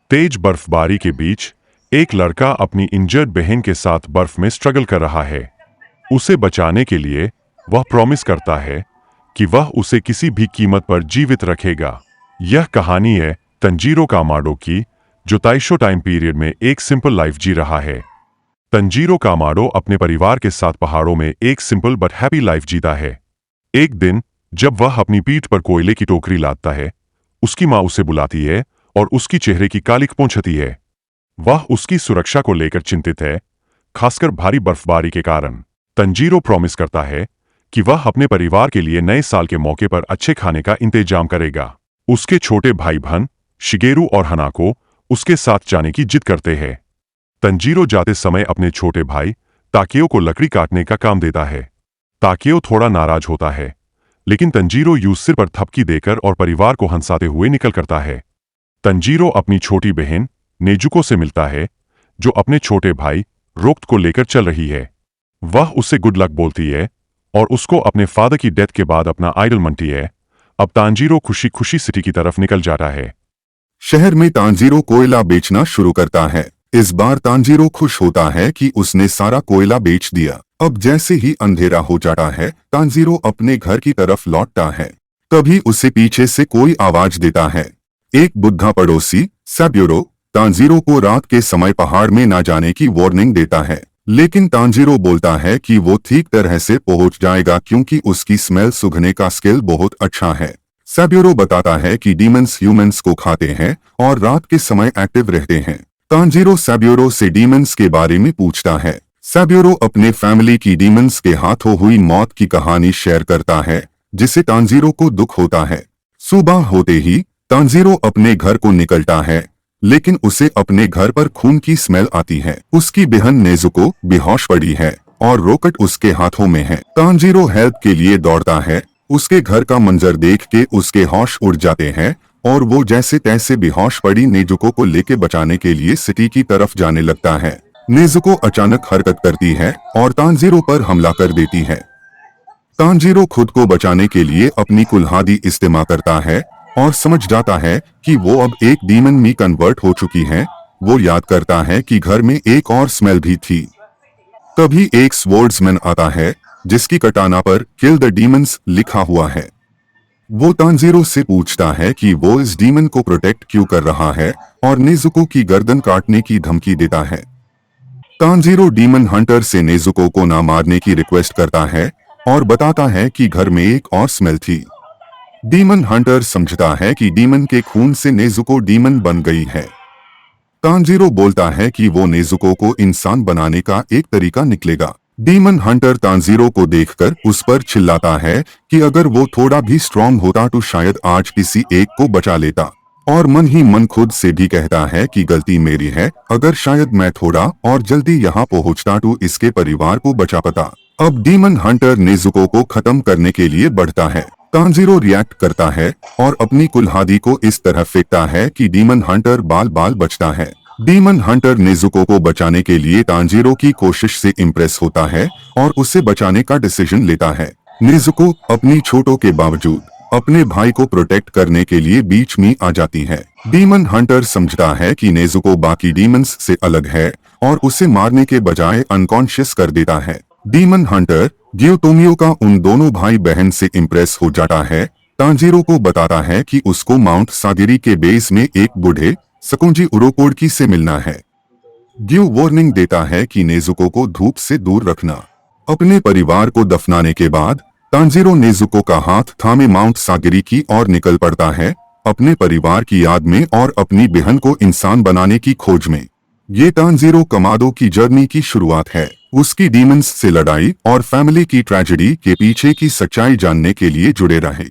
तेज बर्फबारी के बीच एक लड़का अपनी इंजर्ड बहन के साथ बर्फ में स्ट्रगल कर रहा है। उसे बचाने के लिए वह प्रॉमिस करता है कि वह उसे किसी भी कीमत पर जीवित रखेगा। यह कहानी है तंजीरो कामाडो की, जो ताइशो टाइम पीरियड में एक सिंपल लाइफ जी रहा है। तंजीरो कामाडो अपने परिवार के साथ पहाड़ों में एक सिंपल बट हैप्पी लाइफ जीता है। एक दिन जब वह अपनी पीठ पर कोयले की टोकरी लादता है, उसकी माँ उसे बुलाती है और उसकी चेहरे की कालिक पोंछती है। वह उसकी सुरक्षा को लेकर चिंतित है, खासकर भारी बर्फबारी के कारण। तंजीरो प्रॉमिस करता है कि वह अपने परिवार के लिए नए साल के मौके पर अच्छे खाने का इंतजाम करेगा। उसके छोटे भाई बहन शिगेरू और हनाको उसके साथ जाने की जिद करते हैं। तंजीरो जाते समय अपने छोटे भाई ताकेओ को लकड़ी काटने का काम देता है। ताकेओ थोड़ा नाराज होता है, लेकिन तंजीरो यूं सिर पर थपकी देकर और परिवार को हंसाते हुए निकल करता है। तंजीरो अपनी छोटी बहन नेजुको से मिलता है, जो अपने छोटे भाई रोक्त को लेकर चल रही है। वह उसे गुड लक बोलती है और उसको अपने फादर की डेथ के बाद अपना आइडल मानती है। अब तांजीरो खुशी खुशी सिटी की तरफ निकल जाता है। शहर में तांजीरो कोयला बेचना शुरू करता है। इस बार तांजीरो खुश होता है कि उसने सारा कोयला बेच दिया। अब जैसे ही अंधेरा हो जाता है, तांजीरो अपने घर की तरफ लौटता है। तभी उसे पीछे से कोई आवाज देता है। एक बुढ़ा पड़ोसी सैब्यूरो तांजीरो को रात के समय पहाड़ में न जाने की वार्निंग देता है, लेकिन तांजीरो बोलता है कि वो ठीक तरह से पहुंच जाएगा क्योंकि उसकी स्मेल सूंघने का स्किल बहुत अच्छा है। सैब्यूरो बताता है कि डीमंस ह्यूमंस को खाते हैं और रात के समय एक्टिव रहते हैं। तांजीरो सैब्यूरो से डीमंस के बारे में पूछता है। सैब्यूरो अपने फैमिली की डीमंस के हाथों हुई मौत की कहानी शेयर करता है, जिससे तांजीरो को दुख होता है। सुबह होते ही तांजीरो अपने घर को निकलता है, लेकिन उसे अपने घर पर खून की स्मेल आती है। उसकी बहन नेजुको बेहोश पड़ी है और रॉकेट उसके हाथों में है। तांजीरो हेल्प के लिए दौड़ता है। उसके घर का मंजर देख के उसके होश उड़ जाते हैं और वो जैसे तैसे बेहोश पड़ी नेजुको को लेके बचाने के लिए सिटी की तरफ जाने लगता है। नेजुको अचानक हरकत करती है और तांजीरो पर हमला कर देती है। तांजीरो खुद को बचाने के लिए अपनी कुल्हाड़ी इस्तेमाल करता है और समझ जाता है कि वो अब एक डीमन में कन्वर्ट हो चुकी है। वो याद करता है कि घर में एक और स्मेल भी थी। तभी एक स्वॉर्ड्समैन आता है, जिसकी कटाना पर किल द डीमंस लिखा हुआ है। वो तांजीरो से पूछता है कि वो इस डीमन को प्रोटेक्ट क्यों कर रहा है और नेजुको की गर्दन काटने की धमकी देता है। तांजीरो डीमन हंटर से नेजुको को ना मारने की रिक्वेस्ट करता है और बताता है कि घर में एक और स्मेल थी। डीमन हंटर समझता है कि डीमन के खून से नेजुको डीमन बन गई है। तांजीरो बोलता है कि वो नेजुको को इंसान बनाने का एक तरीका निकलेगा। डीमन हंटर तांजीरो को देखकर उस पर चिल्लाता है कि अगर वो थोड़ा भी स्ट्रांग होता तो शायद आज किसी एक को बचा लेता, और मन ही मन खुद से भी कहता है कि गलती मेरी है, अगर शायद मैं थोड़ा और जल्दी यहाँ पहुँचता तो इसके परिवार को बचा पाता। अब डीमन हंटर नेजुको को खत्म करने के लिए बढ़ता है। तांजीरो रिएक्ट करता है और अपनी कुल्हाड़ी को इस तरह फेंकता है कि डीमन हंटर बाल बाल बचता है। डीमन हंटर नेजुको को बचाने के लिए तांजीरो की कोशिश से इम्प्रेस होता है और उसे बचाने का डिसीजन लेता है। नेजुको अपनी छोटों के बावजूद अपने भाई को प्रोटेक्ट करने के लिए बीच में आ जाती है। डीमन हंटर समझता है कि नेजुको बाकी डीमंस से अलग है और उसे मारने के बजाय अनकॉन्शियस कर देता है। डीमन हंटर गियोटोमियो का उन दोनों भाई बहन से इम्प्रेस हो जाता है। तांजीरो को बताता है कि उसको माउंट सागिरी के बेस में एक बूढ़े सकुंजी उरोकोडकी से मिलना है। गियो वार्निंग देता है कि नेजुको को धूप से दूर रखना। अपने परिवार को दफनाने के बाद तांजीरो नेजुको का हाथ थामे माउंट सागिरी की ओर निकल पड़ता है, अपने परिवार की याद में और अपनी बहन को इंसान बनाने की खोज में। ये तांजीरो कामाडो की जर्नी की शुरुआत है। उसकी डीमंस से लड़ाई और फैमिली की ट्रेजेडी के पीछे की सच्चाई जानने के लिए जुड़े रहे।